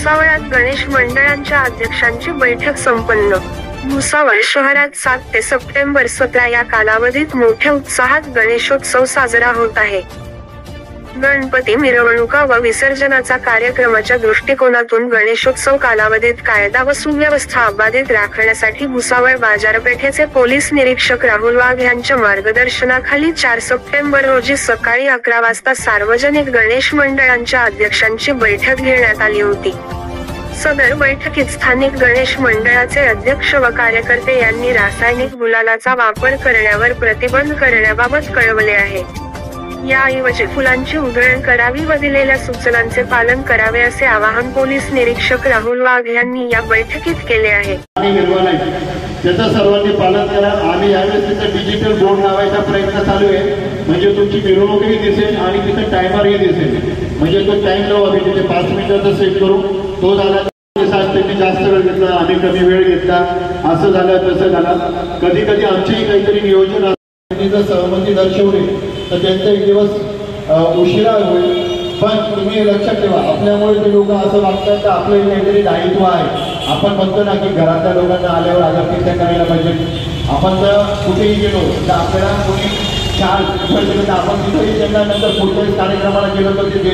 भुसावळात गणेश मंडळांच्या अध्यक्षांची बैठक संपन्न। भुसावळ शहरात 7 ते सप्टेंबर 17 या कालावधीत मोठ्या उत्साहात गणेशोत्सव साजरा होत आहे। गणपती मिरवणुका व विसर्जनाचा कार्यक्रमाच्या दृष्टिकोनातून गणेशोत्सव कालावधीत कायदा व सुव्यवस्था अबाधित राखण्यासाठी भुसावळ बाजारपेठेचे पोलीस निरीक्षक राहुल वाघ यांच्या मार्गदर्शनाखाली 4 सप्टेंबर रोजी सकाळी 11 वाजता सार्वजनिक गणेश मंडळांच्या अध्यक्षांची बैठक घेण्यात आली होती। सदर बैठकीत स्थानिक गणेश मंडळाचे अध्यक्ष व कार्यकर्ते यांनी रासायनिक गुलालाचा वापर करण्यावर प्रतिबंध करण्याबाबत कळवले आहे। याऐवजी फुलांची उधळण करावी व दिलेल्या सूचनांचे पालन करावे असे आवाहन पोलीस निरीक्षक राहुल वाघ यांनी या बैठकीत केले आहे। त्याचं सर्वांनी पालन करा। आम्ही यावेळेस तिथे डिजिटल बोर्ड लावायचा प्रयत्न चालू आहे, म्हणजे तुमची मिरवणूकही दिसेल आणि तिथे टायमरही दिसेल, म्हणजे तो टाइम लावू आम्ही तिथे 5 मिनिटाचा सेट करू। तो झाला त्यांनी जास्त वेळ घेतला, आम्ही कमी वेळ घेतला, असं झालं तसं झालं। कधी कधी आमचीही काहीतरी नियोजन जर सहमती दर्शवली तर त्यांचा एक दिवस उशिरा होईल, पण तुम्ही लक्षात ठेवा आपल्यामुळे ते लोक असं वागतात तर आपलं काहीतरी दायित्व आहे। आपण म्हणतो ना की घरातल्या लोकांना आल्यावर आदरातिथ्य करायला पाहिजे। आपण जर कुठेही गेलो तर आपल्याला कोणी 4 आपण तिथेही त्यांना नंतर पुढच्या कार्यक्रमाला गेलो तर ते